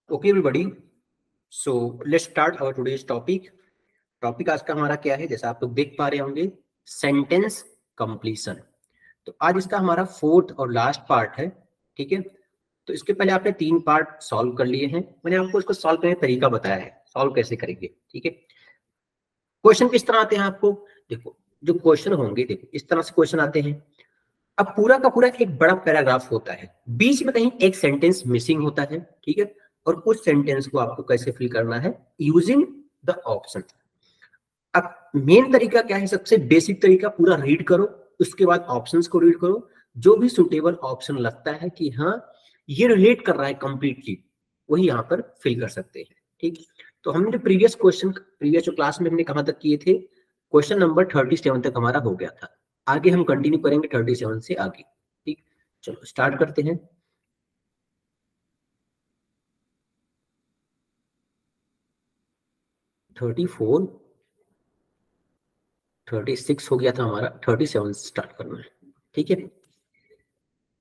Okay, everybody. So let's start our today's topic. Topic आज का हमारा क्या है, जैसा आप लोग देख पा रहे होंगे, सेंटेंस कंप्लीशन। तो आज इसका हमारा फोर्थ और लास्ट पार्ट है। ठीक है, तो इसके पहले आपने 3 पार्ट सॉल्व कर लिए हैं। मैंने आपको इसको सॉल्व करने का तरीका बताया है, सॉल्व कैसे करेंगे। ठीक है, क्वेश्चन किस तरह आते हैं आपको देखो, जो क्वेश्चन होंगे देखो इस तरह से क्वेश्चन आते हैं। अब पूरा का पूरा एक बड़ा पैराग्राफ होता है, बीच में कहीं एक सेंटेंस मिसिंग होता है। ठीक है, और उस सेंटेंस को आपको कैसे फिल करना है, यूजिंग द ऑप्शन। अब मेन तरीका क्या है, सबसे बेसिक तरीका, पूरा रीड करो, उसके बाद ऑप्शंस को रीड करो, जो भी सुटेबल ऑप्शन लगता है कि हाँ ये रिलेट कर रहा है कंप्लीटली, वही यहाँ पर फिल कर सकते हैं। ठीक, तो हमने जो प्रीवियस जो क्लास में हमने कहाँ तक किए थे, क्वेश्चन नंबर 37 तक हमारा हो गया था। आगे हम कंटिन्यू करेंगे 37 से आगे। ठीक, चलो स्टार्ट करते हैं। थर्टी 36 हो गया था हमारा, 37 स्टार्ट करना है। ठीक है,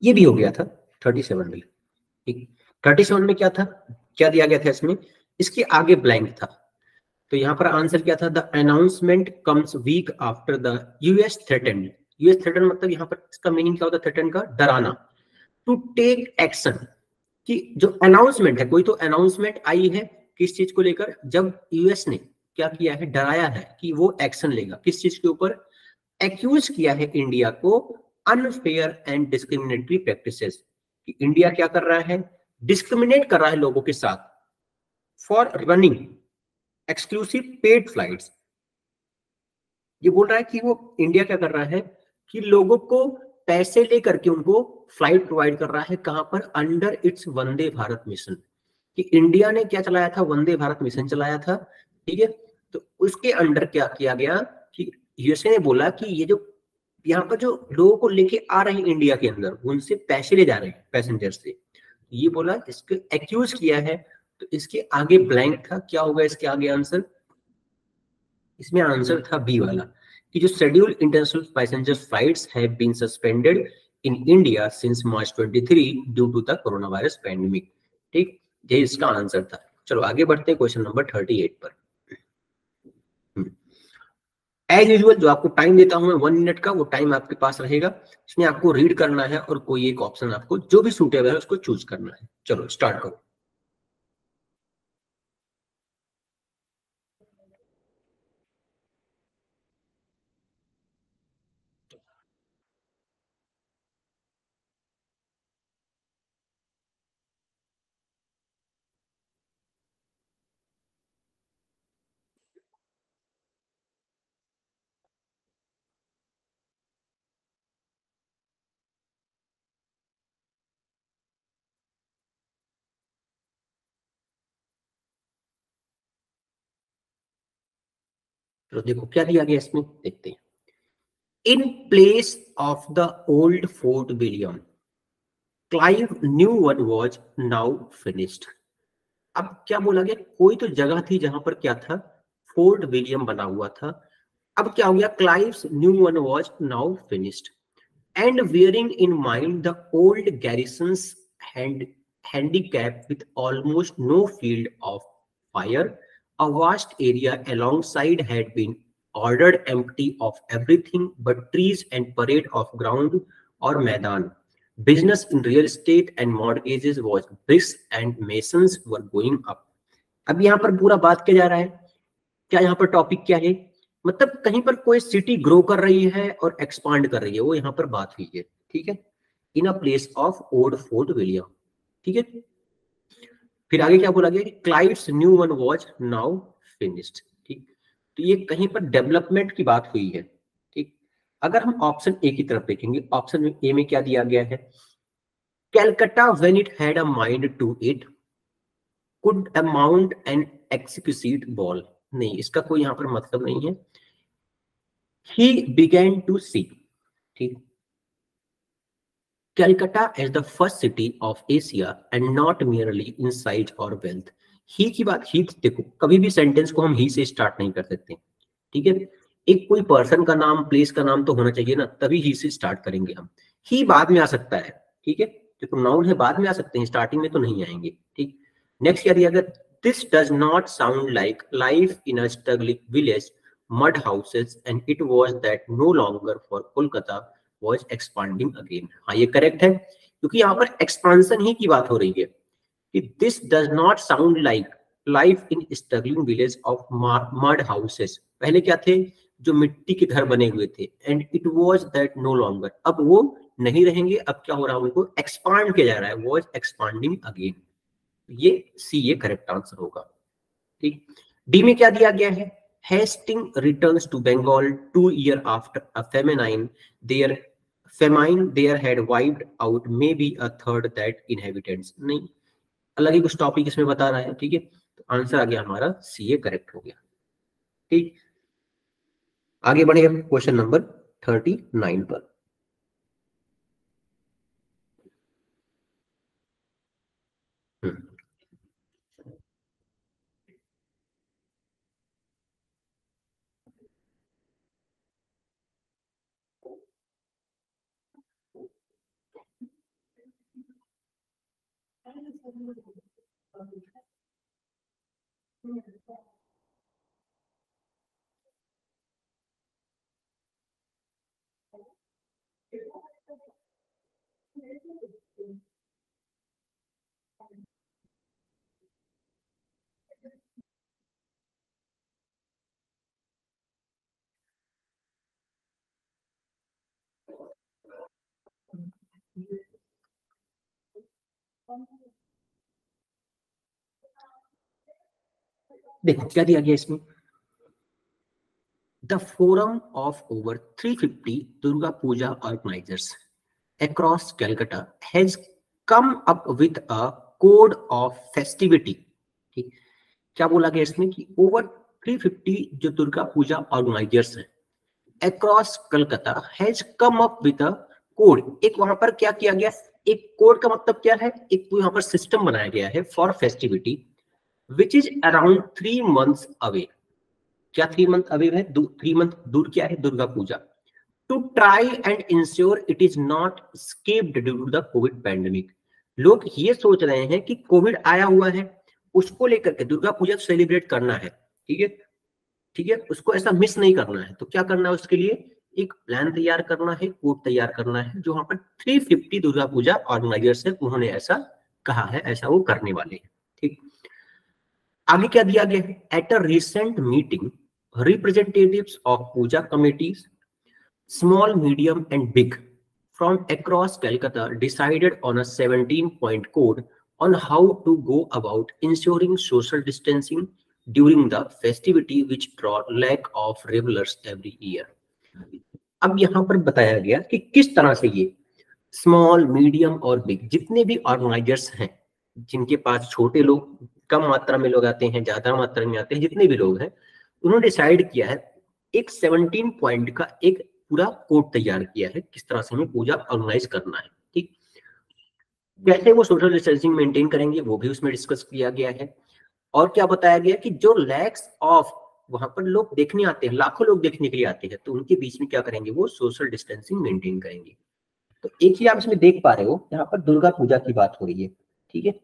ये भी हो गया था 37 में। ठीक, 37 में क्या था, क्या दिया गया था इसमें, इसके आगे ब्लैंक था। तो यहाँ पर आंसर क्या था, the announcement comes week after the US threaten. US threaten मतलब यहाँ पर इसका मीनिंग क्या होता है, थ्रेटन का डराना, टू टेक एक्शन। कि जो अनाउंसमेंट है, कोई तो अनाउंसमेंट आई है किस चीज को लेकर, जब यूएस ने क्या किया है, डराया है कि वो एक्शन लेगा किस चीज के ऊपर, एक्यूज किया है इंडिया को अनफेयर एंड डिस्क्रिमिनेटरी प्रैक्टिसेस। कि इंडिया क्या कर रहा है, डिस्क्रिमिनेट कर रहा है लोगों के साथ, for running exclusive paid flights. ये बोल रहा है कि वो इंडिया क्या कर रहा है कि लोगों को पैसे लेकर के उनको फ्लाइट प्रोवाइड कर रहा है, कहां पर, under its Vande Bharat mission. कि इंडिया ने क्या चलाया था, वंदे भारत मिशन चलाया था। ठीक है, तो उसके अंडर क्या किया गया कि यूएसए ने बोला कि ये जो यहाँ पर जो लोगों को लेके आ रहे हैं इंडिया के अंदर, उनसे पैसे ले जा रहे हैं पैसेंजर से, ये बोला, इसको एक्यूज किया है। तो इसके आगे ब्लैंक था, क्या होगा इसके आगे आंसर, इसमें आंसर था बी वाला, कि जो scheduled international passenger flights have been suspended in India since March 23 due to the corona virus pandemic. ठीक, ये इसका आंसर था। चलो आगे बढ़ते हैं क्वेश्चन नंबर 38 पर। एज यूजुअल जो आपको टाइम देता हूं मैं 1 मिनट का, वो टाइम आपके पास रहेगा। इसमें आपको रीड करना है और कोई एक ऑप्शन आपको जो भी सूटेबल है उसको चूज करना है। चलो स्टार्ट करो। तो देखो क्या दिया गया इसमें, देखते हैं। In place of the old Fort William, Clive new one was now finished. अब क्या बोला गया, कोई तो जगह थी जहां पर क्या था, फोर्ट विलियम बना हुआ था। अब क्या हो गया, Clive's new one was now finished and wearing in mind the old garrisons handicap with almost no field of fire, a vast area alongside had been ordered empty of everything but trees and parade of ground or मैदान. Business in real estate and mortgages was brisk and masons were going up. अब यहाँ पर पूरा बात किया जा रहा है, क्या यहाँ पर टॉपिक क्या है, मतलब कहीं पर कोई सिटी ग्रो कर रही है और एक्सपांड कर रही है, वो यहाँ पर बात हुई है। ठीक है, in a place of old Fort William. ठीक है, फिर आगे क्या बोला गया कि Clive's new one was now finished. ठीक, तो ये कहीं पर डेवलपमेंट की बात हुई है। ठीक, अगर हम ऑप्शन ए की तरफ देखेंगे, ऑप्शन ए में क्या दिया गया है, Calcutta when it had a mind to it could amount an exquisite ball. नहीं, इसका कोई यहाँ पर मतलब नहीं है। ही बिगैन टू सी, ठीक, Calcutta as the first city of Asia and not merely in size or wealth. ही की बात, ही देखो कभी भी सेंटेंस को हम ही से स्टार्ट नहीं कर सकते। ठीक है, एक कोई पर्सन का नाम, प्लेस का नाम तो होना चाहिए ना, तभी ही से स्टार्ट करेंगे हम। ही बाद में आ सकता है। ठीक है, जो प्रोनाउन है बाद में आ सकते हैं, स्टार्टिंग में तो नहीं आएंगे। ठीक, नेक्स्ट क्या दिया गया, this does not sound like life in a struggling village mud houses and it was that no longer for Kolkata was expanding again. हाँ ये करेक्ट है, क्योंकि यहाँ पर एक्सपांशन ही की बात हो रही है कि this does not sound like life in struggling village of mud houses. पहले क्या थे, जो मिट्टी के घर बने हुए थे, and it was that no longer, अब वो नहीं रहेंगे, अब क्या हो रहा है, उनको एक्सपांड किया जा रहा है, वाज एक्सपांडिंग अगेन। ये सी ये करेक्ट आंसर होगा। ठीक, डी में क्या दिया गया है, Hasting returns to Bengal 2 years after a famine there had wiped out maybe a third that inhabitants। नहीं, अलग ही कुछ टॉपिक इसमें बता रहा है। ठीक है, तो आंसर आ गया हमारा सी ए करेक्ट हो गया। ठीक, आगे बढ़े हम क्वेश्चन नंबर 39 पर। देखो क्या दिया गया इसमें, the forum of over 350 Durga Puja organisers across Calcutta has come up with a code of festivity। ठीक, क्या बोला गया इसमें कि ओवर 350 जो दुर्गा पूजा ऑर्गेनाइजर्स हैं across Calcutta has come up with a code. एक वहां पर क्या किया गया, एक कोड का मतलब क्या है, एक वहां पर सिस्टम बनाया गया है for festivity which is around 3 months away. क्या 3 month अवे है, 3 month दूर क्या है, Durga Puja. To try and ensure it is not scrapped due to the covid pandemic. लोग ये सोच रहे हैं कि कोविड आया हुआ है, उसको लेकर के दुर्गा पूजा सेलिब्रेट करना है। ठीक है, ठीक है, उसको ऐसा मिस नहीं करना है, तो क्या करना है, उसके लिए एक प्लान तैयार करना है, कोड तैयार करना है। जो वहां पर 350 दुर्गा पूजा ऑर्गेनाइजर्स है उन्होंने ऐसा कहा है, ऐसा वो करने वाले हैं। ठीक, आगे क्या दिया गया है, at a recent meeting representatives of puja committees small, medium, and big from across Calcutta decided on a 17-point code on how to go about ensuring social distancing during the festivity which draw lakh of revelers every year। अब यहाँ पर बताया गया कि किस तरह से ये स्मॉल, मीडियम और बिग जितने भी ऑर्गेनाइजर्स हैं, जिनके पास छोटे लोग, कम मात्रा में लोग आते हैं, ज्यादा मात्रा में आते हैं, जितने भी लोग हैं, उन्होंने डिसाइड किया है, एक 17 पॉइंट का एक पूरा कोड तैयार किया है किस तरह से हमें पूजा ऑर्गेनाइज करना है। ठीक, कैसे वो सोशल डिस्टेंसिंग मेंटेन करेंगे वो भी उसमें डिस्कस किया गया है। और क्या बताया गया कि जो लैक्स ऑफ वहां पर लोग देखने आते हैं, लाखों लोग देखने के लिए आते हैं, तो उनके बीच में क्या करेंगे, वो सोशल डिस्टेंसिंग मेंटेन करेंगे। तो एक चीज आप इसमें देख पा रहे हो, यहाँ पर दुर्गा पूजा की बात हो रही है। ठीक है,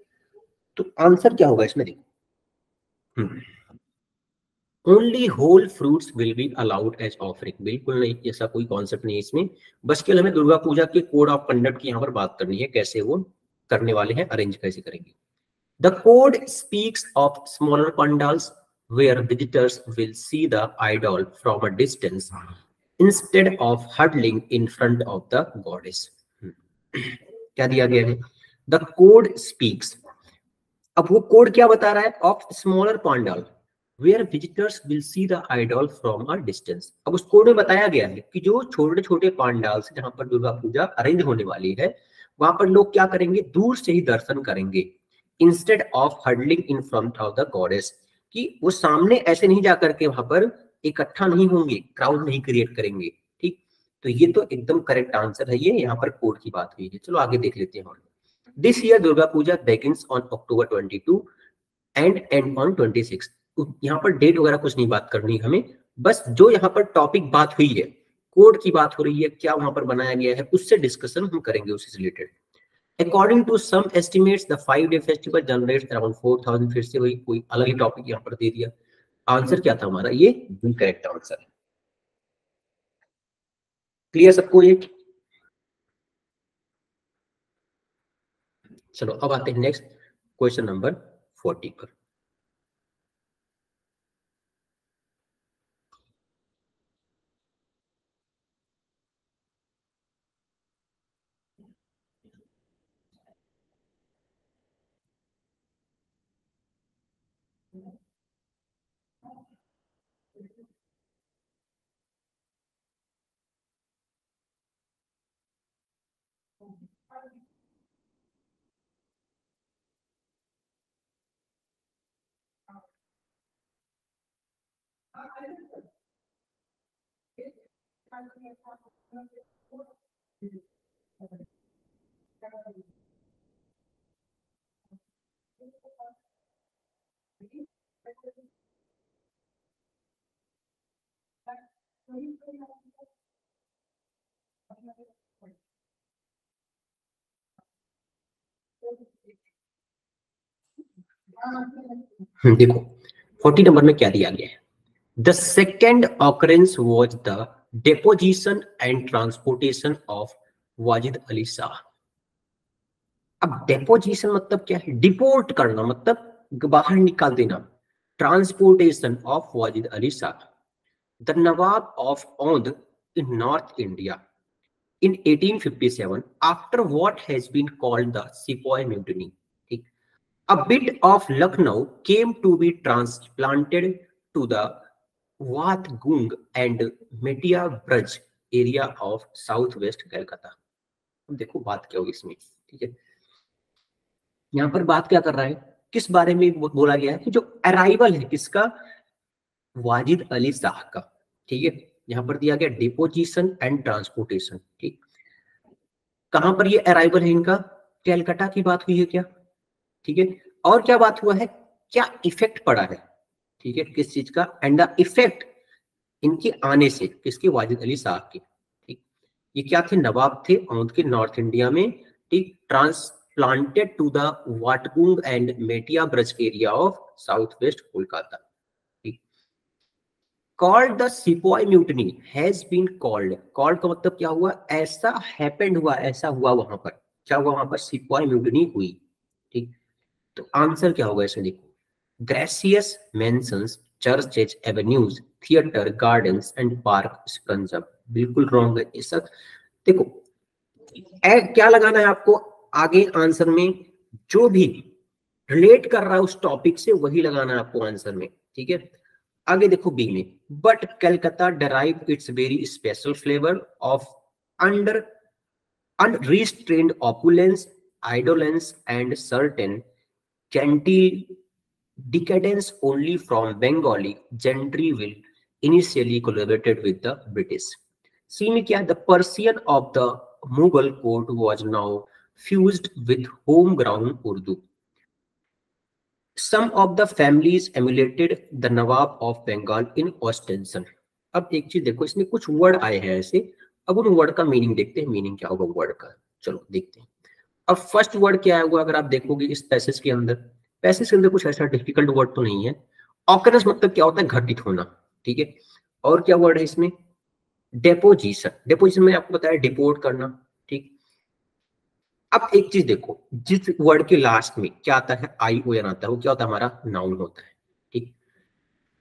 तो आंसर क्या होगा इसमें, देखो, only whole fruits will be allowed as offering. बिल्कुल नहीं, ऐसा कोई कॉन्सेप्ट नहीं है इसमें, बस केवल हमें दुर्गा पूजा के कोड ऑफ कंडक्ट की यहाँ पर बात करनी है, कैसे वो करने वाले हैं, अरेंज कैसे करेंगे। The code speaks of smaller pandals where visitors will see the idol from a distance instead of huddling in front of the goddess. क्या दिया गया है, द कोड स्पीक्स, अब वो कोड क्या बता रहा है, of smaller pandal where visitors will see the idol from a distance. अब उस कोड में बताया गया है कि जो छोटे छोटे पंडाल से जहां पर दुर्गा पूजा अरेंज होने वाली है, वहां पर लोग क्या करेंगे, दूर से ही दर्शन करेंगे, instead of huddling in front of the goddess, कि वो सामने ऐसे नहीं जाकर के वहां पर इकट्ठा नहीं होंगे, क्राउड नहीं क्रिएट करेंगे। ठीक, तो ये तो एकदम करेक्ट आंसर है, ये यहाँ पर कोड की बात हुई है। चलो आगे देख लेते हैं। This year Durga Puja begins on October 22 and end on 26। यहाँ पर डेट वगैरह कुछ नहीं बात करनी हमें, बस जो यहाँ पर टॉपिक बात हुई है, कोड की बात हो रही है, क्या वहां पर बनाया गया है, उससे डिस्कशन हम करेंगे उससे related. According to some estimates the 5-day festival generates around 4000। फिर से वही कोई अलग ही टॉपिक यहाँ पर दे दिया। आंसर क्या था हमारा, ये करेक्ट आंसर है। क्लियर सबको ये? चलो अब आते हैं नेक्स्ट क्वेश्चन नंबर 40 पर। देखो 40 नंबर में क्या दिया गया है, the second occurrence was the deposition and transportation of Wajid Ali Shah. अब डेपोजिशन मतलब क्या है, डिपोर्ट करना मतलब बाहर निकाल देना। Transportation of Wajid Ali Shah the nawab of Aundh in North India in 1857 after what has been called the Sepoy Mutiny. A bit of Lucknow came to be transplanted to the Watgung and Metia Braj area of southwest Calcutta. अब देखो बात क्या होगी इसमें, ठीक है। यहाँ पर बात क्या कर रहा है, किस बारे में बोला गया है कि जो अराइवल है किसका, वाजिद अली शाह का, ठीक है। यहाँ पर दिया गया डिपोजिशन एंड ट्रांसपोर्टेशन, ठीक। कहां पर ये अराइवल है इनका, कैलकाटा की बात हुई है क्या, ठीक है। और क्या बात हुआ है, क्या इफेक्ट पड़ा है, ठीक है, किस चीज का, एंड द इफेक्ट इनके आने से, किसके, वाजिद अली शाह के, ठीक। ये क्या थे, नवाब थे औंध के नॉर्थ इंडिया में, ठीक। Transplanted to the Watgunge and Metiabruz area of south west Kolkata. Called the sepoy mutiny has been called, called का मतलब क्या हुआ, ऐसा हैपेंड हुआ, ऐसा हुआ वहां पर, क्या हुआ वहां पर, सिपॉय म्यूटनी हुई, ठीक। तो आंसर क्या होगा इसमें, देखो, gracious mansions churches avenues theatre gardens and park sprung up. बिल्कुल रॉन्ग है ये सब। देखो क्या लगाना है आपको आगे आंसर में, जो भी रिलेट कर रहा है उस टॉपिक से वही लगाना है आपको आंसर में, ठीक है। आगे देखो बी में, but Calcutta derive it's very special flavour of under unrestrained opulence, idolence, and certain gentle decadence only from Bengali gentry will initially collaborated with the British. See में क्या, the Persian of the Mughal court was now fused with homegrown Urdu. Some of the families emulated the Nawab of Bengal in ostension. अब एक चीज देखो, इसमें कुछ word आए हैं ऐसे, अब उन वर्ड का मीनिंग देखते हैं, मीनिंग क्या होगा वर्ड का, चलो देखते हैं। अब फर्स्ट वर्ड क्या होगा, अगर आप देखोगे इस पैसेज के अंदर, पैसेज के अंदर कुछ ऐसा डिफिकल्ट वर्ड तो नहीं है। ऑकरेंस मतलब क्या होता है, घटित होना, ठीक है। और क्या वर्ड है इसमें, डेपोजिशन, डेपोजिशन में आपको बताया डिपोर्ट करना, ठीक। अब एक चीज देखो, जिस वर्ड के लास्ट में क्या आता है, आई ओ एन आता है, वो क्या होता है, हमारा नाउन होता है, ठीक।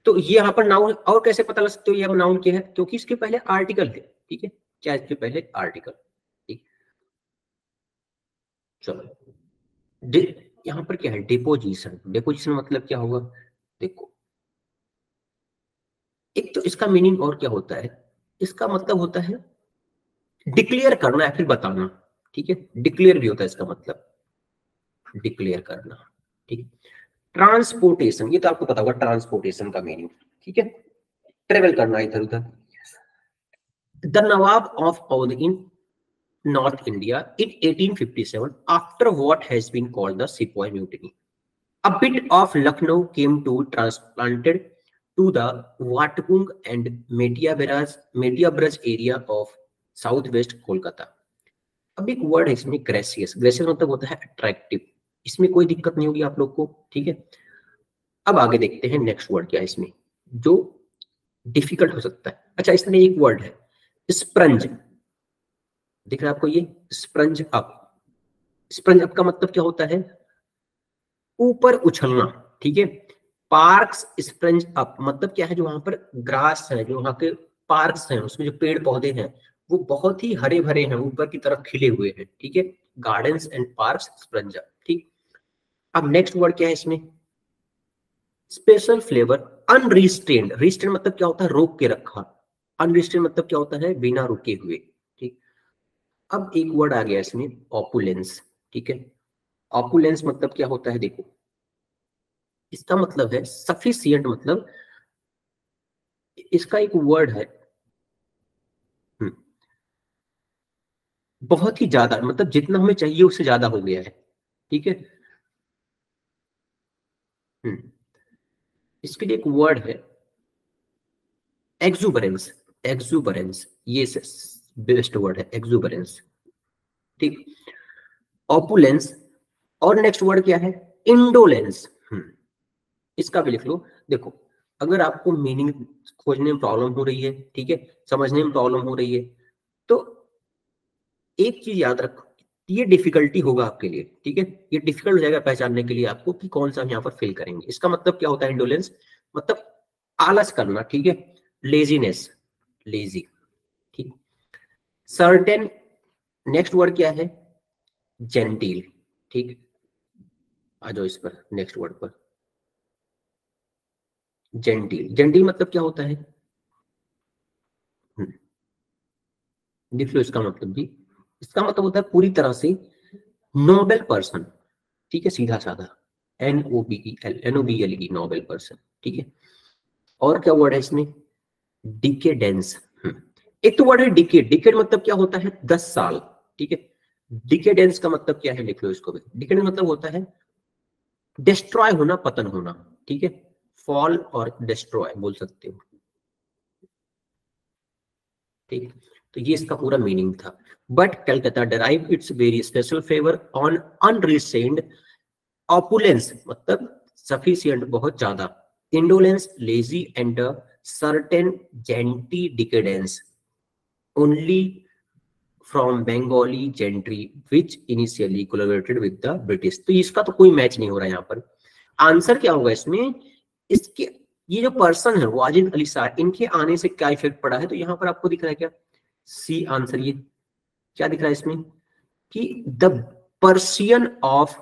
तो ये यहाँ पर नाउन, और कैसे पता लग सकते हो ये नाउन क्या है, क्योंकि इसके पहले आर्टिकल है, ठीक है, क्या इसके पहले आर्टिकल, ठीक। चलो यहाँ पर क्या है, डिपोजिशन, डिपोजिशन मतलब क्या होगा, देखो एक तो इसका मीनिंग और क्या होता है, इसका मतलब होता है डिक्लेयर करना या फिर बताना, ठीक है। डिक्लेयर भी होता है इसका मतलब, डिक्लेयर करना, ठीक। ट्रांसपोर्टेशन, ये तो आपको पता होगा ट्रांसपोर्टेशन का मीनिंग, ठीक है, ट्रेवल करना इधर उधर। The nawab of Aundh in north India in 1857 after what has been called the Sepoy Mutiny. A bit of Lucknow came to transplanted to the Watgung and Media Braj area of southwest Kolkata. अब एक word है इसमें gracious, gracious मतलब होता है attractive, इसमें कोई दिक्कत नहीं होगी आप लोग को, ठीक है। अब आगे देखते हैं नेक्स्ट वर्ड क्या है इसमें जो डिफिकल्ट हो सकता है। अच्छा, इसमें एक वर्ड है स्प्रंज, दिख रहा है आपको ये स्प्रंज अप। स्प्रंज अप का मतलब क्या होता है, ऊपर उछलना, ठीक है। पार्क्स स्प्रंज अप मतलब क्या है, जो वहां पर ग्रास है, जो वहां के पार्क्स हैं उसमें जो पेड़ पौधे हैं वो बहुत ही हरे भरे हैं, ऊपर की तरफ खिले हुए हैं, ठीक है। गार्डन्स एंड पार्क्स स्प्रंज अप, ठीक। अब नेक्स्ट वर्ड क्या है इसमें, स्पेशल फ्लेवर अनरिस्ट्रेन्ड। रिस्ट्रेन मतलब क्या होता है, रोक के रखा। अनरिस्ट्रेन्ड मतलब क्या होता है, बिना रुके हुए, ठीक। अब एक वर्ड आ गया इसमें ऑपुलेंस, ठीक है। ऑपुलेंस मतलब क्या होता है, देखो इसका मतलब है सफिशियंट, मतलब इसका एक वर्ड है, हम्म, बहुत ही ज्यादा, मतलब जितना हमें चाहिए उससे ज्यादा हो गया है, ठीक है। हम्म, इसके लिए एक वर्ड है एक्सुबरेंस। एक्सुबरेंस ये बेस्ट वर्ड है, एक्सुबरेंस, ठीक। ऑपुलेंस, और नेक्स्ट वर्ड क्या है, इंडोलेंस। इसका भी लिख लो। देखो, अगर आपको मीनिंग खोजने में प्रॉब्लम हो रही है, ठीक है, समझने में प्रॉब्लम हो रही है, तो एक चीज याद रखो, ये डिफिकल्टी होगा आपके लिए, ठीक है। ये डिफिकल्ट हो जाएगा पहचानने के लिए आपको कि कौन सा हम यहाँ पर फिल करेंगे। इसका मतलब क्या होता है इंडोलेंस, मतलब आलस करना, ठीक है, लेजीनेस, लेजी, ठीक। सर्टेन, नेक्स्ट वर्ड क्या है, जेंटिल, ठीक। आ जाओ इस पर, नेक्स्ट वर्ड पर, जेंटिल। जेंटिल मतलब क्या होता है, लिख लो इसका मतलब भी। इसका मतलब होता है पूरी तरह से नोबल पर्सन, ठीक है, सीधा साधा, NOBLE, नोबल पर्सन, ठीक है। और क्या वर्ड है इसमें, डिकेडेंस। एक तो वर्ड है डिकेड, डिकेड मतलब क्या होता है, 10 साल, ठीक है। डिकेडेंस का मतलब क्या है, लिख लो इसको भी। डिकेडेंस मतलब होता है डिस्ट्रॉय होना, पतन होना, ठीक है। फॉल और डिस्ट्रॉय बोल सकते हो, ठीक। तो ये इसका पूरा मीनिंग था। But Calcutta derive its very special favour on unrestrained opulence मतलब सफिशियंट बहुत ज्यादा, indolence lazy and certain genteel decadence only from Bengali gentry which initially collaborated with the British. तो इसका तो कोई मैच नहीं हो रहा है यहाँ पर। आंसर क्या होगा इसमें, इसके ये जो पर्सन है वाजिद अली शाह, इनके आने से क्या इफेक्ट पड़ा है, तो यहाँ पर आपको दिख रहा है क्या, सी आंसर। ये क्या दिख रहा है इसमें कि the Persian of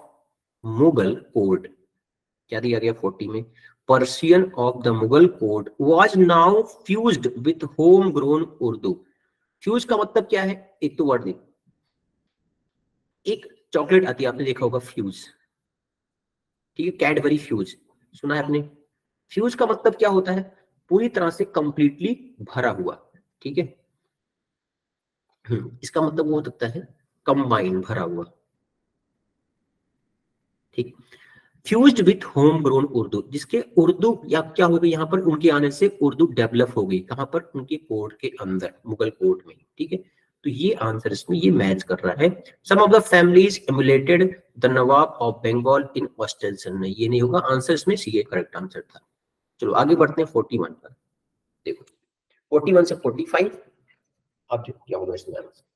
Mughal court, क्या दिया गया 40 में, Persian of the Mughal court was now fused with home grown Urdu. Fuse का मतलब क्या है, एक तो वर्ड देखो, एक चॉकलेट आती है आपने देखा होगा फ्यूज, ठीक है, कैडबरी फ्यूज, सुना है आपने। फ्यूज का मतलब क्या होता है, पूरी तरह से कंप्लीटली भरा हुआ, ठीक है। इसका मतलब वो हो सकता है कंबाइन, भरा हुआ, ठीक। Fused with home grown Urdu, जिसके उर्दू या क्या होगा यहाँ पर, उनके आने से उर्दू डेवलप हो गई, कहां पर, उनके कोर्ट के अंदर, मुगल कोर्ट में, ठीक है। तो ये आंसर इसमें ये मैच कर रहा है। Some of the families emulated the nawab of Bengal in ostentation, ये नहीं होगा आंसर, इसमें सी करेक्ट आंसर था। चलो आगे बढ़ते हैं 41 पर। देखो 41 से 45, अब देखो क्या होगा इसमें आंसर।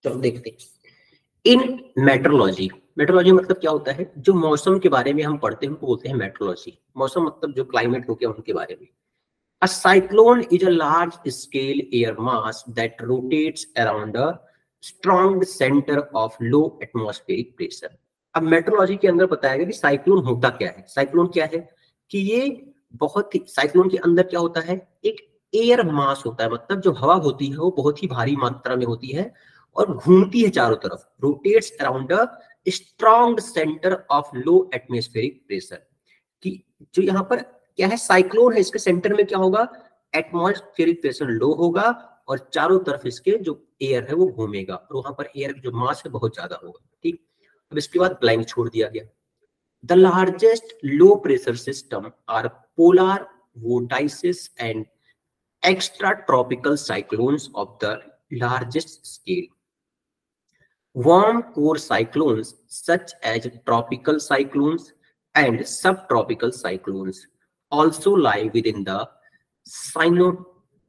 चलो देखते हैं। इन मेट्रोलॉजी, मेट्रोलॉजी मतलब क्या होता है, जो मौसम के बारे में हम पढ़ते हैं उनको बोलते हैं मेट्रोलॉजी। मौसम मतलब जो क्लाइमेट हो गया उनके बारे में। A cyclone is a large scale air mass that rotates around a strong center of low atmospheric pressure। अब मेट्रोलॉजी के अंदर बताया गया कि साइक्लोन होता क्या है। साइक्लोन क्या है कि ये बहुत ही, साइक्लोन के अंदर क्या होता है, एक एयर मास होता है, मतलब जो हवा होती है वो बहुत ही भारी मात्रा में होती है और घूमती है चारों तरफ, rotates around a strong centre of low atmospheric pressure. कि जो यहाँ पर क्या है, साइक्लोन है, इसके सेंटर में क्या होगा, एटमॉस्फेरिक प्रेशर लो होगा और चारों तरफ इसके जो एयर है वो घूमेगा और वहां पर एयर की जो मास है बहुत ज्यादा होगा। ठीक, अब इसके बाद ब्लैंक छोड़ दिया गया। The largest low pressure system are polar vortices and extra tropical cyclones of the largest scale. Warm core cyclones such as tropical cyclones and subtropical cyclones also lie within the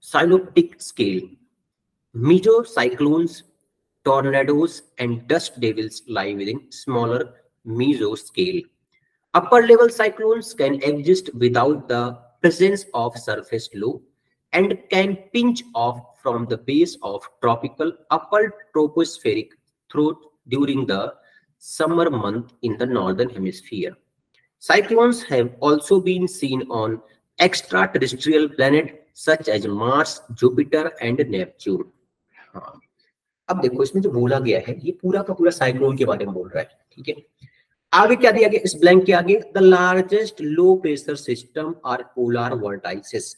synoptic scale. Mesocyclones, tornadoes, and dust devils lie within smaller mesoscale. Upper level cyclones can exist without the presence of surface low and can pinch off from the base of tropical upper tropospheric through during the summer month in the northern hemisphere. Cyclones have also been seen on extraterrestrial planets such as Mars, Jupiter and Neptune. हाँ, अब देखो इसमें जो बोला गया है ये पूरा का पूरा साइक्लोन के बारे में बोल रहा है। ठीक है, आगे क्या दिया गया इस ब्लैंक के आगे, the largest low pressure system are polar vortices,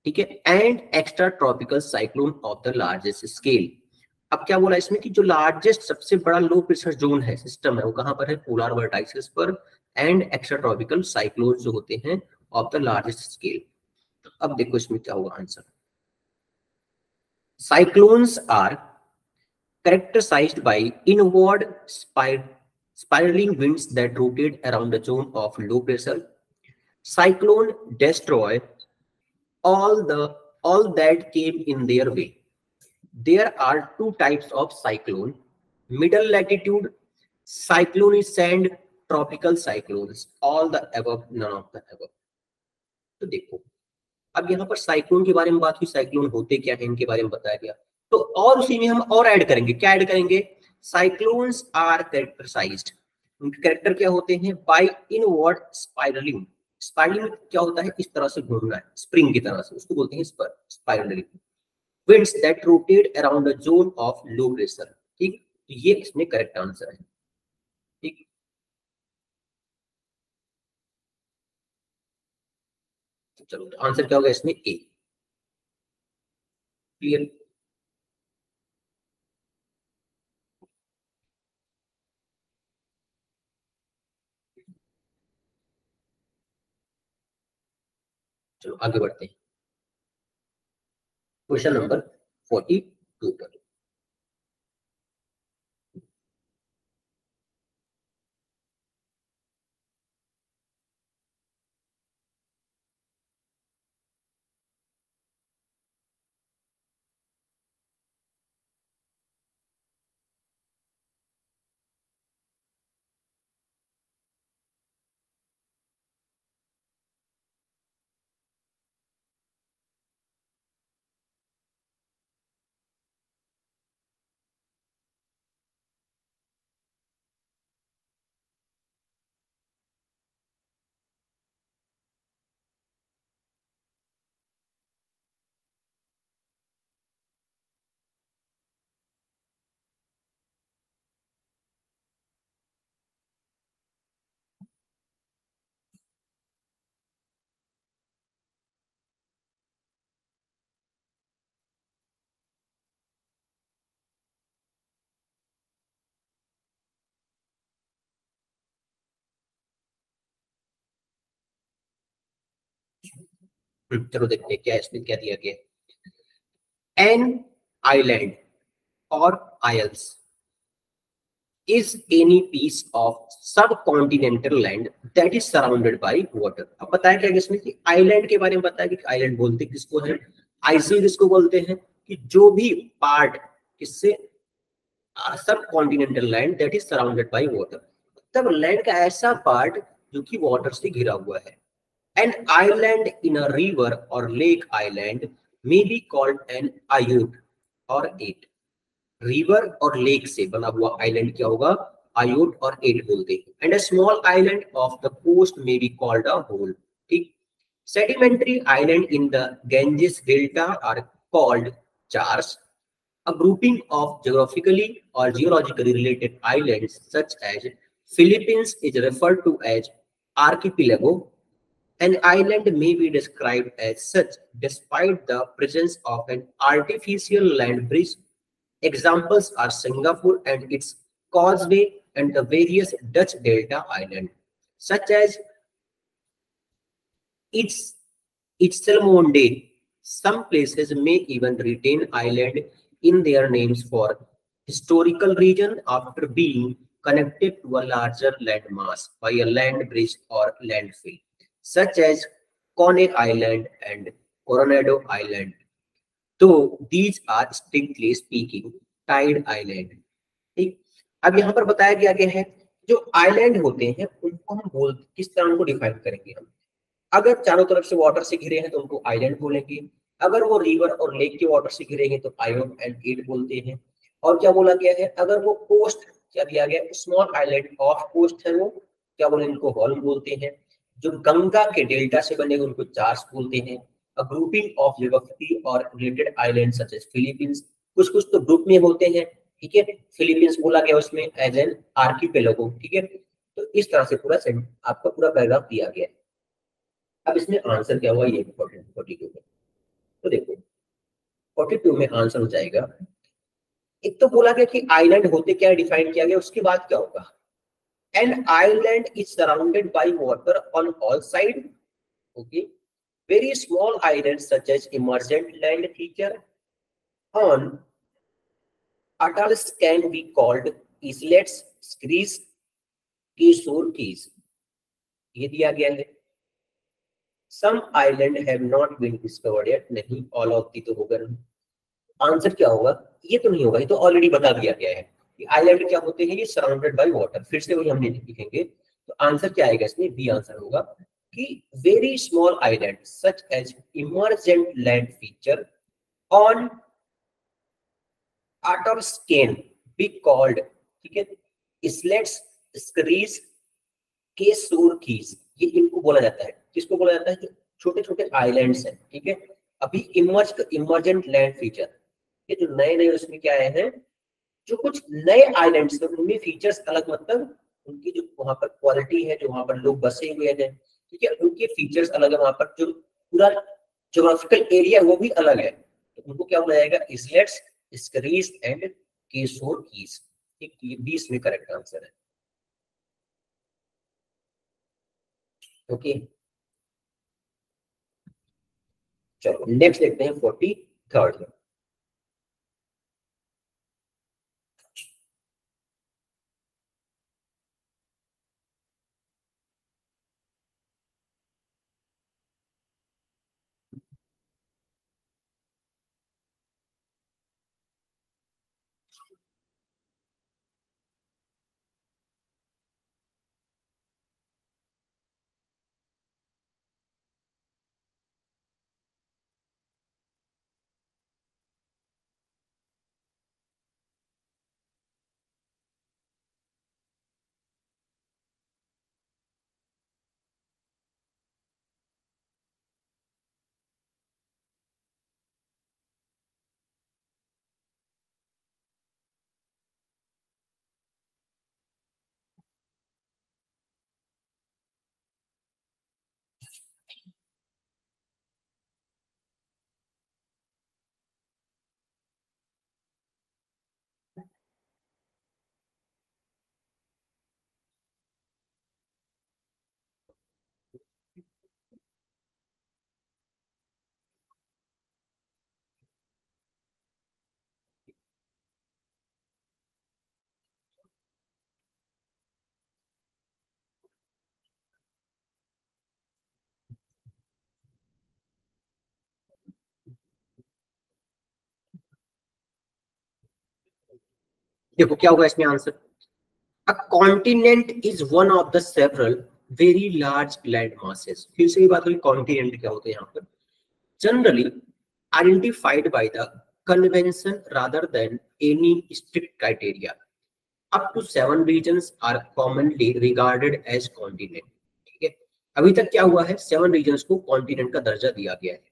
ठीक है, and extra tropical cyclone of the largest scale. अब क्या बोला इसमें कि जो लार्जेस्ट सबसे बड़ा लो प्रेशर जोन है, सिस्टम है, वो कहां पर है, पोलर वर्टाइसेस पर, एंड एक्स्ट्रा ट्रॉपिकल साइक्लोन जो होते हैं ऑफ द लार्जेस्ट स्केल। अब देखो इसमें क्या होगा answer. Cyclones are characterized by inward spiraling winds that rotate around the zone of low pressure. Cyclone destroy all that came in their way. There are two types of cyclone: middle latitude cyclones and tropical cyclones. All the above, none of the above. तो देखो अब यहाँ पर cyclone के बारे में बात हुई, साइक्लोन होते क्या है इनके बारे में बताया गया, तो और उसी में हम और ऐड करेंगे, क्या ऐड करेंगे, साइक्लोन्स आर कैरेक्टराइज्ड, उनके कैरेक्टर क्या होते हैं, बाय इनवर्ड स्पाइरलिंग। स्पाइरलिंग क्या होता है, इस तरह से घूमना है, स्प्रिंग की तरह से, उसको बोलते हैं spiralling. Winds that rotate around the zone of low pressure. ठीक, तो ये इसमें करेक्ट आंसर है। ठीक, चलो तो आंसर क्या होगा इसमें, ए। क्लियर, चलो आगे बढ़ते हैं क्वेश्चन नंबर 42 पर। चलो देखते हैं क्या इसमें क्या दिया गया। एन आइलैंड और IELTS is any piece of subcontinental land that is surrounded by water। अब बताया क्या इसमें कि आइलैंड के बारे में बताया कि आइलैंड बोलते किसको है, आइसल किसको बोलते हैं, कि जो भी पार्ट किससे सब continental land that is surrounded by water, तब लैंड का ऐसा पार्ट जो कि वाटर से घिरा हुआ है। An island in a river और lake island may be called an eyot और एट। रिवर और लेक से बना हुआ आइलैंड क्या होगा, आयोट और एट बोलते हैं। And a small island off the coast may be called a holm. ठीक। Sedimentary island in the Ganges delta are called chars. A grouping of geographically or geologically related islands such as Philippines is referred to as archipelago. An island may be described as such despite the presence of an artificial land bridge. Examples are Singapore and its causeway and the various Dutch delta islands, such as its Itzelmonde. Some places may even retain island in their names for historical reason after being connected to a larger landmass by a land bridge or landfill, such as Coney Island and Coronado Island. Though these are strictly speaking tide island. ठीक। अब यहाँ पर बताया गया है जो island होते हैं उनको हम बोल किस तरह उनको डिफाइन करेंगे हम। अगर चारों तरफ से वाटर से घिरे हैं तो उनको आइलैंड बोलेंगे, अगर वो रिवर और लेक के वाटर से घिरे हैं तो आयोट एंड एट बोलते हैं। और क्या बोला गया है, अगर वो कोस्ट क्या दिया गया, स्मॉल आइलैंड ऑफ कोस्ट है वो क्या बोले, इनको हॉल बोलते हैं। जो गंगा के डेल्टा से बने हुए उनको चार्स बोलते हैं। अ ग्रुपिंग ऑफ जियोग्राफिकली और related island such as Philippines, कुछ कुछ तो ग्रुप में होते हैं। ठीक है, फिलीपींस बोला गया उसमें एज एन आर्किपेलागो। ठीक है, तो इस तरह से पूरा आपका पूरा पैराग्राफ दिया गया है। अब इसमें आंसर क्या हुआ ये 42 में, तो देखो 42 में आंसर हो जाएगा। एक तो बोला गया कि आइलैंड होते क्या डिफाइन किया गया, उसके बाद क्या होगा, an island is surrounded by water on all side. Okay, very small island such as emergent land feature on atolls can be called islets, screes, shore keys, ये दिया गया है। Some island have not been discovered yet, नहीं all of the तो होगा नहीं। Answer क्या होगा, ये तो नहीं होगा, ये तो ऑलरेडी बता दिया गया है कि आइलैंड क्या होते हैं, ये सराउंडेड बाय वाटर, फिर से वही हमने लिखेंगे। तो आंसर क्या आएगा इसमें, बी आंसर होगा कि very small island such as emergent land feature on atolls can be called, ठीक है, islets, screes, के शोर कीज, ये इनको बोला जाता है। किसको बोला जाता है, जो छोटे छोटे आइलैंड्स हैं। ठीक है, अभी इमर्जेंट लैंड फीचर, ये जो नए नए उसमें क्या आए हैं, जो कुछ नए आइलैंड्स हैं उनमें फीचर्स अलग, मतलब उनकी जो वहां पर क्वालिटी है, जो वहां पर लोग बसे हुए हैं, ठीक है, उनके फीचर्स अलग है। वहां पर जो पूरा ज्योग्राफिकल एरिया है वो भी अलग है, तो उनको क्या बोला जाएगा, इसलेट्स, स्करीज एंड केशोर कीज। ठीक, ये 20 में करेक्ट आंसर है। ओके, चलो नेक्स्ट देखते हैं 43rd। देखो क्या होगा इसमें answer, a continent is one of the several very large land masses. फिर से ये बात हुई, कॉन्टिनेंट क्या होते हैं यहाँ पर, generally identified by the convention rather than any strict criteria. Up to 7 regions are commonly regarded as continent. ठीक है, अभी तक क्या हुआ है, 7 regions को कॉन्टिनेंट का दर्जा दिया गया है.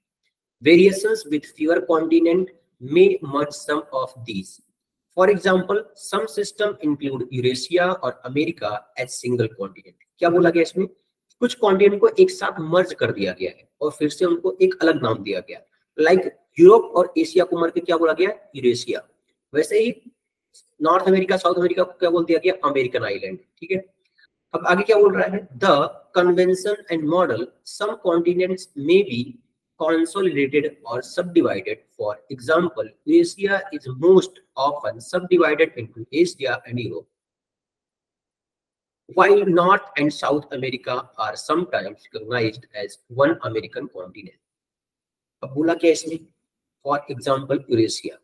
Variations with fewer continent may merge some of these. For example, some system include Eurasia और America as single continent. क्या बोला गया इसमें, कुछ कॉन्टिनेंट को एक साथ मर्ज कर दिया गया है और फिर से उनको एक अलग नाम दिया गया, लाइक यूरोप और एशिया को मर के क्या बोला गया, यूरेशिया। वैसे ही नॉर्थ अमेरिका साउथ अमेरिका को क्या बोल दिया गया, अमेरिकन आइलैंड। ठीक है, अब आगे क्या बोल रहा है, the convention and model some continents may be consolidated or subdivided. For example, Asia is most often subdivided into Asia and Europe, while North and South America are sometimes recognized as one American continent. अब बोला क्या इसमें, for example, Eurasia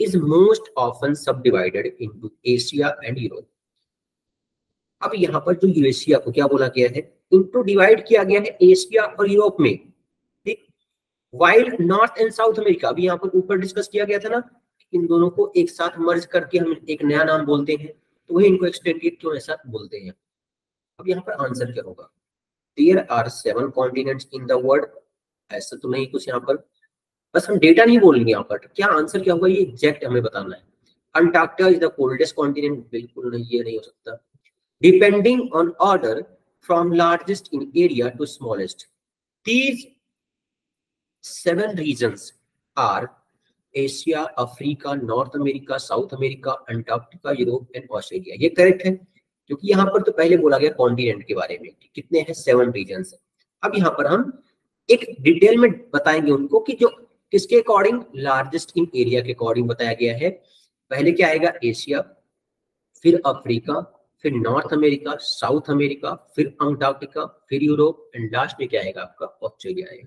is most often subdivided into Asia and Europe. अब यहाँ पर जो Eurasia को क्या बोला गया है, इनको डिवाइड किया गया है एशिया और यूरोप में, ठीक। While north and south America, अभी यहाँ पर ऊपर डिस्कस किया गया था ना, इन दोनों को एक साथ मर्ज करके हम एक नया नाम बोलते हैं, तो वही इनको एक्सटेंडेड क्यों ऐसा बोलते हैं। अब यहाँ पर आंसर क्या होगा, there are 7 continents in the world, ऐसा तो नहीं कुछ यहाँ पर, बस हम डेटा नहीं बोलेंगे यहाँ पर, क्या आंसर क्या होगा ये एग्जैक्ट हमें बताना है। Antarctica is the coldest continent, बिल्कुल नहीं, ये नहीं हो सकता। Depending on order from largest in area to smallest. These 7 regions are Asia, Africa, North America, South America, Antarctica, Europe and Australia. ये करेक्ट है, क्योंकि यहाँ पर तो पहले बोला गया कॉन्टिनेंट के बारे में, कितने हैं 7 रीजन्स। अब यहाँ पर हम एक डिटेल में बताएंगे उनको कि जो किसके अकॉर्डिंग, लार्जेस्ट इन एरिया के अकॉर्डिंग बताया गया है। पहले क्या आएगा, एशिया, फिर अफ्रीका, फिर नॉर्थ अमेरिका, साउथ अमेरिका, फिर अंटार्कटिका, फिर यूरोप एंड लास्ट में क्या आएगा आपका, ऑस्ट्रेलिया आएगा।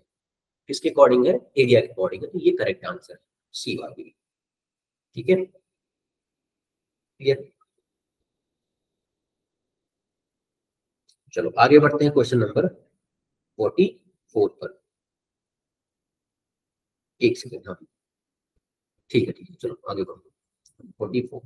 किसके अकॉर्डिंग है, एरिया के अकॉर्डिंग है, तो ये करेक्ट आंसर सी वाली। ठीक है, क्लियर। चलो आगे बढ़ते हैं क्वेश्चन नंबर 44 पर। एक सेकेंड, हाँ ठीक है, चलो आगे बढ़ो 44।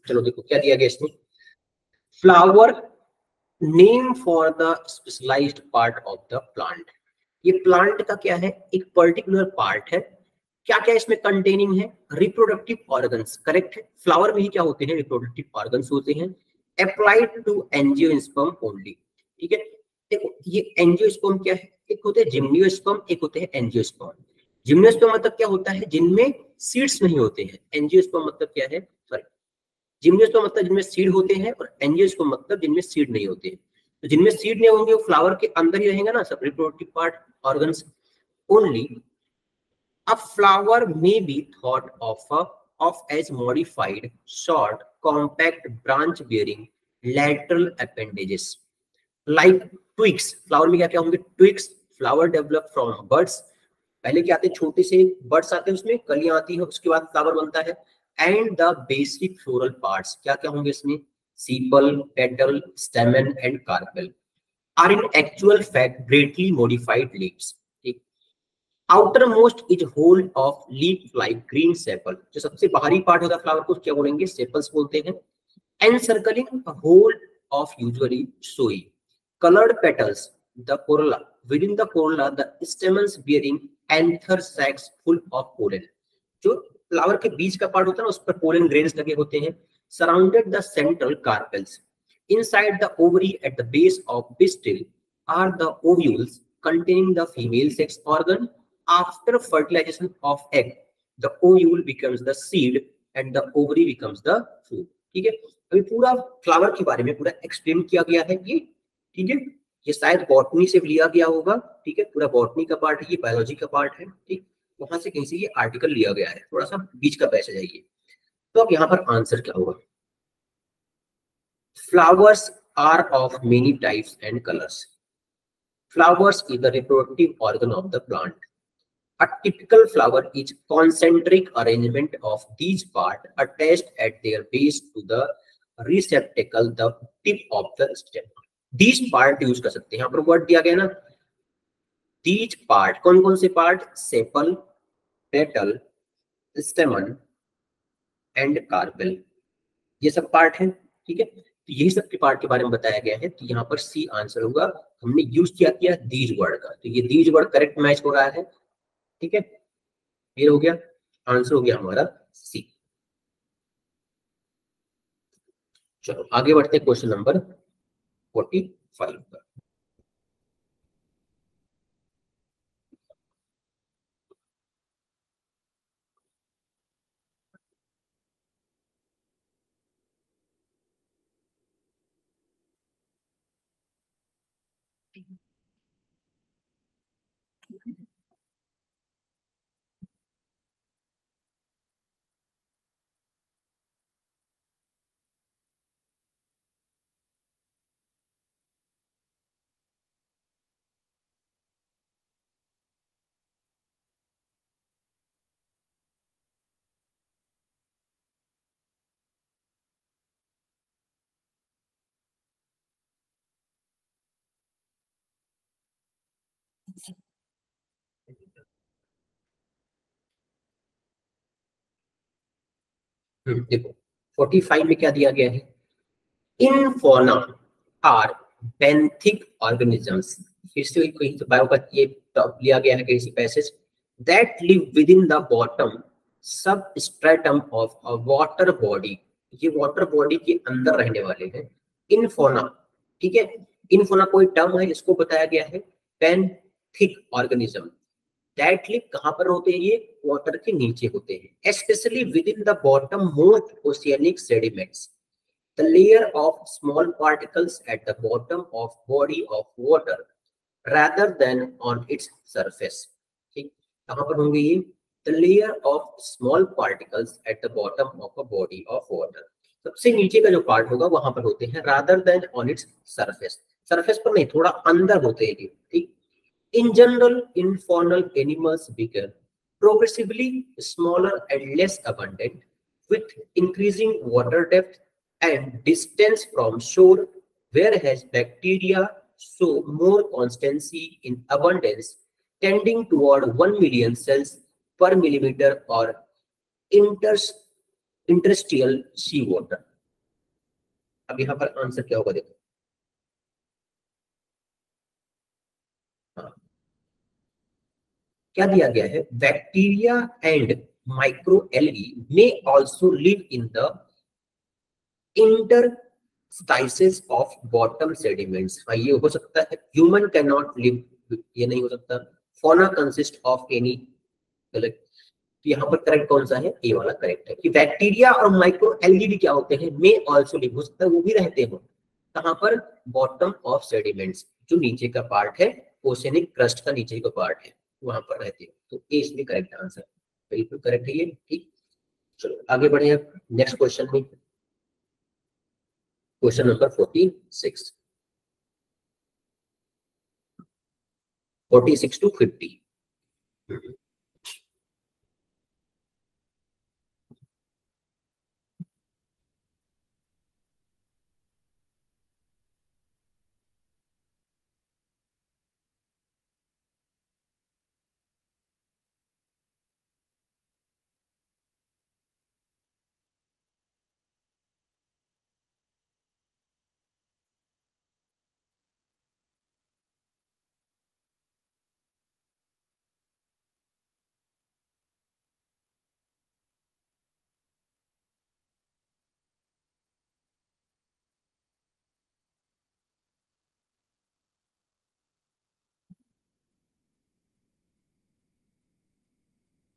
चलो देखो क्या दिया गया इसमें, flower name for the specialised part of the plant. ये प्लांट का क्या है, एक पर्टिकुलर पार्ट है, क्या क्या इसमें कंटेनिंग है, रिप्रोडक्टिव ऑर्गन्स, करेक्ट है। फ्लावर में ही क्या होते हैं, रिप्रोडक्टिव ऑर्गन्स होते हैं, अप्लाइड टू एंजियोस्पर्म ओनली। ठीक है, देखो ये एंजियोस्पर्म क्या है, एक होते हैं जिम्नियोस्पर्म, एक होते हैं एंजियोस्पर्म। जिम्नियोस्पर्म मतलब क्या होता है, जिनमें सीड्स नहीं होते हैं। एंजियोस्पर्म मतलब क्या है, सॉरी, जिम्नियोस्पर्म मतलब जिनमें सीड होते हैं, और एंजियोस्पर्म मतलब जिनमें सीड नहीं होते हैं। तो जिनमें सीड नहीं होंगे वो फ्लावर के अंदर ही रहेंगे ना सब, reproductive part organs only. A flower may be thought of as modified, short, compact, branch-bearing lateral appendages like twigs. Flower में क्या क्या होंगे, twigs. Flower develop from buds. पहले क्या आते हैं, छोटे से बर्ड्स आते हैं, उसमें कलियां आती है, उसके बाद फ्लावर बनता है। And the basic floral parts क्या क्या होंगे इसमें, sepal, petal, stamen and carpel. are in actual fact greatly modified leaves. ठीक, outermost is whole of leaf like green sepal, जो सबसे बाहरी पार्ट होता है फ्लावर को क्या बोलेंगे, सेपल्स बोलते हैं. Encircling a whole of usually showy colored petals, the corolla. Within the corolla, the stamens bearing anther sacs full of pollen. जो फ्लावर के बीच का पार्ट होता है ना, उस पर पोलन ग्रेन्स लगे होते हैं. Surrounded the central carpels. Inside the ovary at the base of pistil are the ovules containing the female sex organ. After fertilization of egg, the ovule becomes the seed and the ovary becomes the fruit. ठीक है, अभी पूरा flower के बारे में पूरा explain किया गया है ये. ठीक है, ये शायद बॉटनी से लिया गया होगा. ठीक है, पूरा बॉटनी का पार्ट है, ये बायोलॉजी का पार्ट है. ठीक, वहां से कहीं से ये आर्टिकल लिया गया है. थोड़ा सा बीच का पैसेज है ये. तो अब यहाँ पर आंसर क्या होगा. Flowers are of many types and colours. Flowers is the reproductive organ of the plant. A typical flower is concentric arrangement of these parts attached at their base to the receptacle, the tip of the stem. These part use कर सकते हैं. यहाँ पर word दिया गया ना, these part, कौन कौन से part, sepal, petal, stamen and carpel, ये सब पार्ट है. ठीक है, तो यही सब के पार्ट के बारे में बताया गया है. तो यहाँ पर सी आंसर होगा. हमने यूज किया दीज वर्ड का, तो ये दीज वर्ड करेक्ट मैच हो रहा है. ठीक है, ये हो गया, आंसर हो गया हमारा सी. चलो आगे बढ़ते हैं क्वेश्चन नंबर 45 पर. देखो 45 में क्या दिया गया है. इन फौना आर बेंथिक ऑर्गेनिजम्स. फिर से कहीं तो बायो का ये लिया गया है कहीं से passage. That live within the bottom substratum of a water body. ये वाटर बॉडी के अंदर रहने वाले हैं. इनफोना. ठीक है, इनफोना कोई टर्म है, इसको बताया गया है बेंथिक ऑर्गेनिज्म. दैट लिव कहां पर होते हैं, ये वाटर के नीचे होते हैं. Specially with in the bottom most oceanic sediments. The layer of small particles at the bottom of body of water rather than on its surface. ठीक, कहाँ पर होंगे ये, the layer of small particles at the bottom of a body of water. सबसे नीचे का जो part होगा वहां पर होते हैं rather than on its surface. Surface पर नहीं, थोड़ा अंदर होते हैं ये. ठीक, in general infaunal animals become progressively smaller and less abundant with increasing water depth and distance from shore, whereas bacteria show more constancy in abundance, tending toward 1 million cells per millimeter or interstitial seawater. अब यहाँ पर answer क्या होगा देखो. हाँ, क्या दिया गया है, bacteria and microalgae may also live in the interstices of bottom sediments. हाँ, ये हो सकता है. ह्यूमन कैन नॉट लिव, ये नहीं हो सकता. Fauna consist of any. गलत. तो यहाँ पर करेक्ट कौन सा है, ए वाला करेक्ट है कि बैक्टीरिया और माइक्रो एल्गी भी क्या होते हैं, मे आल्सो लिव, हो सकता है वो भी रहते हो. कहाँ पर, बॉटम ऑफ सेडिमेंट्स, जो नीचे का पार्ट है, ओशनिक क्रस्ट का नीचे का पार्ट है, वहां पर रहते हो. तो ए इसमें करेक्ट आंसर, बिल्कुल करेक्ट है ये. ठीक, चलो आगे बढ़े नेक्स्ट क्वेश्चन में. Question number 46. 46 to 50.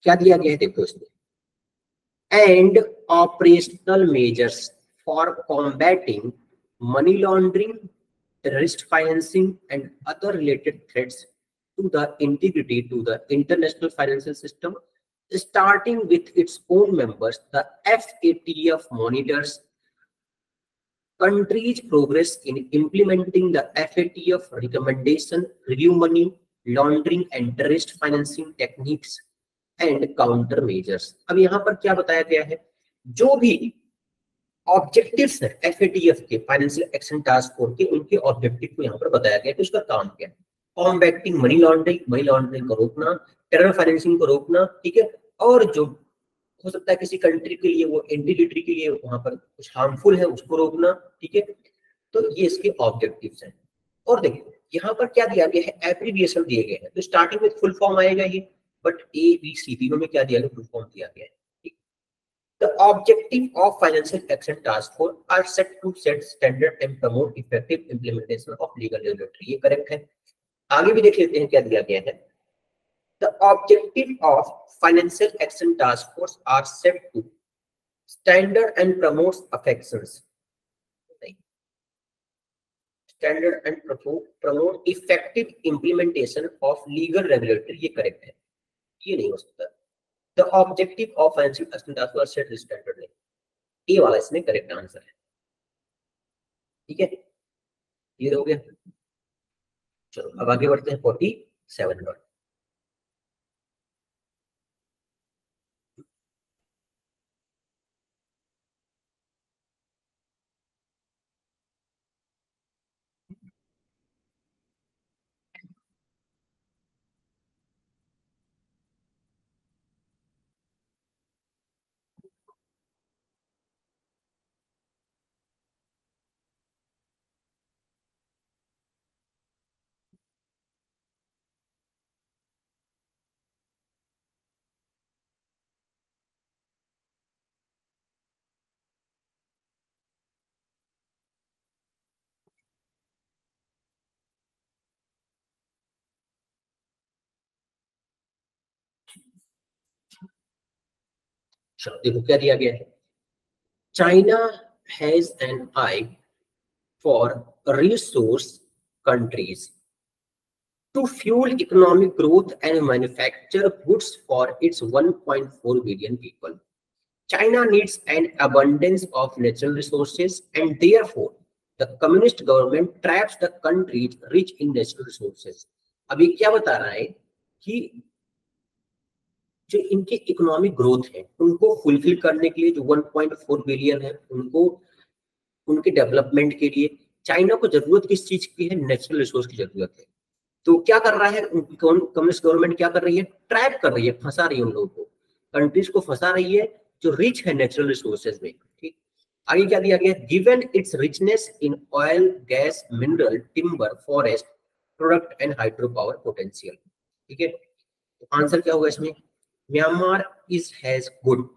क्या दिया गया है देखो इसमें, and operational measures for combating money laundering, terrorist financing and other related threats to the integrity to the international financial system, starting with its own members. The FATF monitors countries' progress in implementing the FATF recommendation, review money laundering and terrorist financing techniques and counter measures. अब यहाँ पर क्या बताया गया है, जो भी objectives है एफएटीएफ के, फाइनेंशियल एक्शन टास्क फोर्स के, उनके ऑब्जेक्टिव को यहाँ पर बताया गया कि उसका काम क्या है। कॉम्बैक्टिंग मनी लॉन्ड्रिंग, मनी लॉन्ड्रिंग को रोकना, टेरर फाइनेंसिंग को रोकना, ठीक है, और जो हो सकता है किसी कंट्री के लिए वो इंटीग्रिटी के लिए वहां पर कुछ हार्मफुल है उसको रोकना, ठीक है। तो ये इसके ऑब्जेक्टिव्स हैं। और देखो यहाँ पर क्या दिया गया है, एब्रिविएशन दिए गए हैं, तो स्टार्टिंग में फुल फॉर्म आएगा ये, बट ए बी सी तीनों में क्या दिया गया, फुल फॉर्म दिया गया है। The objective of Financial Action Task Force are set to set standard and promote effective implementation of legal regulatory. ये करेक्ट है। आगे भी देख लेते हैं क्या दिया गया है। The objective of Financial Action Task Force are set to standard and promote affections. Standard and promote effective implementation of legal regulatory. ये करेक्ट है, ये नहीं हो सकता। The objective of Financial Action Task Force set standard नहीं, ये वाला इसमें करेक्ट आंसर है, ठीक है, क्लियर हो गया। चलो अब आगे बढ़ते हैं 47 पर। चलो देखो क्या दिया गया है, China has an I for resource countries to fuel economic growth and manufacture goods for its 1.4 billion people. China needs an abundance of natural resources, and therefore the communist government traps the countries rich in natural resources. अब ये क्या बता रहा है कि जो इनके economic growth है उनको फुलफिल करने के लिए जो 1.4 बिलियन है उनको, उनके डेवलपमेंट के लिए चाइना को जरूरत किस चीज की है, नेचुरल रिसोर्स की जरूरत है। तो क्या कर रहा है कम्युनिस्ट गवर्नमेंट, क्या कर रही है, ट्रैप कर रही है, फंसा रही है उन लोगों को, कंट्रीज को फंसा रही है जो रिच है नेचुरल रिसोर्सेज में, ठीक। आगे क्या दिया गया, given it's richness in oil gas mineral timber forest product and hydro power potential, ठीक है। तो आंसर क्या होगा इसमें, Myanmar is has good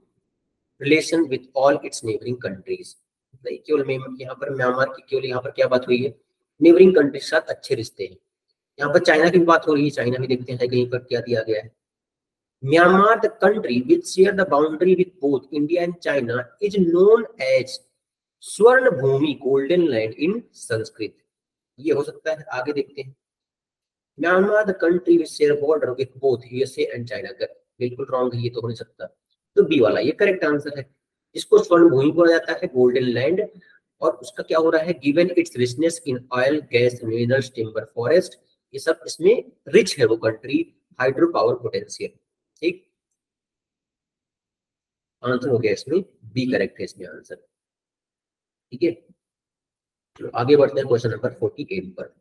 relation with all it's neighbouring countries. केवल यहाँ पर म्यांमार की केवल यहाँ पर क्या बात हुई है, नेबरिंग कंट्रीज के साथ अच्छे रिश्ते हैं। यहाँ पर चाइना की बात हो रही है, चाइना भी देखते हैं कहीं पर क्या दिया गया है, Myanmar the country which share the boundary with both India and China is known as Swarna Bhumi golden land in Sanskrit, ये हो सकता है। आगे देखते हैं, Myanmar the country which share border with both USA and China, बिल्कुल रॉन्ग है, ये तो हो नहीं सकता, तो बी वाला ये करेक्ट आंसर है। इसको स्वर्ण भूमि बोला जाता है, गोल्डन लैंड, और उसका क्या हो रहा है, given it's richness in oil gas minerals timber forest, ये सब इसमें रिच है वो कंट्री, हाइड्रो पावर पोटेंशियल, ठीक। आंसर हो गया इसमें बी करेक्ट है इसमें आंसर, ठीक है। चलो आगे बढ़ते हैं क्वेश्चन नंबर 48 पर।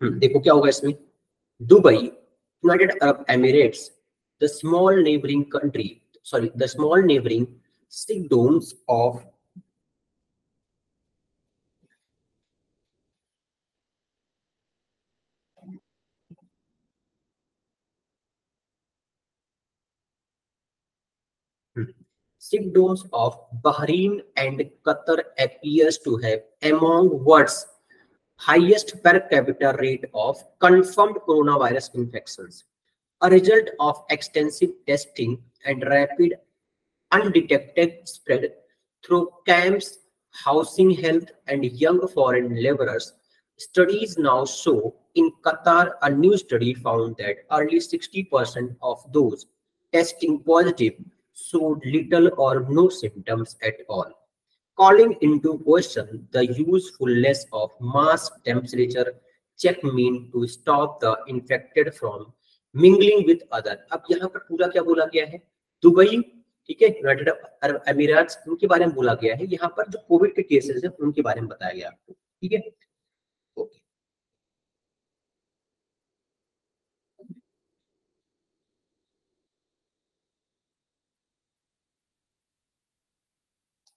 देखो क्या होगा इसमें, Dubai, United Arab Emirates, the small neighbouring country, sorry the small neighbouring kingdoms of Sigdoms of Bahrain and Qatar appears to have among world's highest per capita rate of confirmed coronavirus infections, a result of extensive testing and rapid undetected spread through camps, housing health, and young foreign laborers. Studies now show in Qatar, a new study found that early 60% of those testing positive showed little or no symptoms at all, calling into question the usefulness of mass temperature check mean to stop the infected from mingling with other. अब यहाँ पर पूरा क्या बोला गया है, Dubai, ठीक है, यूनाइटेड अरब अमीरात, उनके बारे में बोला गया है। यहाँ पर जो कोविड के केसेस है उनके बारे में बताया गया आपको, ठीक है। ओके,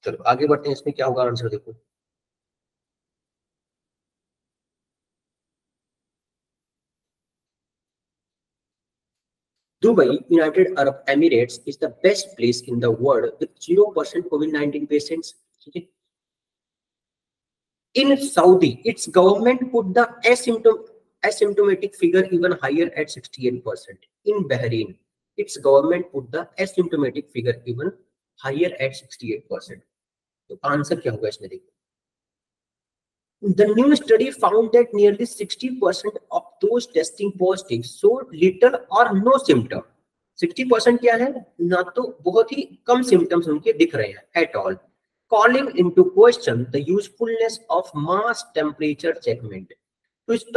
चलो आगे बढ़ते हैं, इसमें क्या होगा आंसर देखो। Dubai, United Arab Emirates is the best place in the world with 0% COVID-19 patients. Okay? In Saudi, its government put the asymptomatic figure even higher at 68%. In Bahrain, its government put the asymptomatic figure even higher at 68%. तो answer क्या होगा इसमें देखो। The new study found that nearly 60% of those testing positive showed little or no symptom. 60% क्या है, ना तो बहुत ही कम symptoms उनके दिख रहे हैं at all, calling into question the usefulness of mass temperature checkment to stop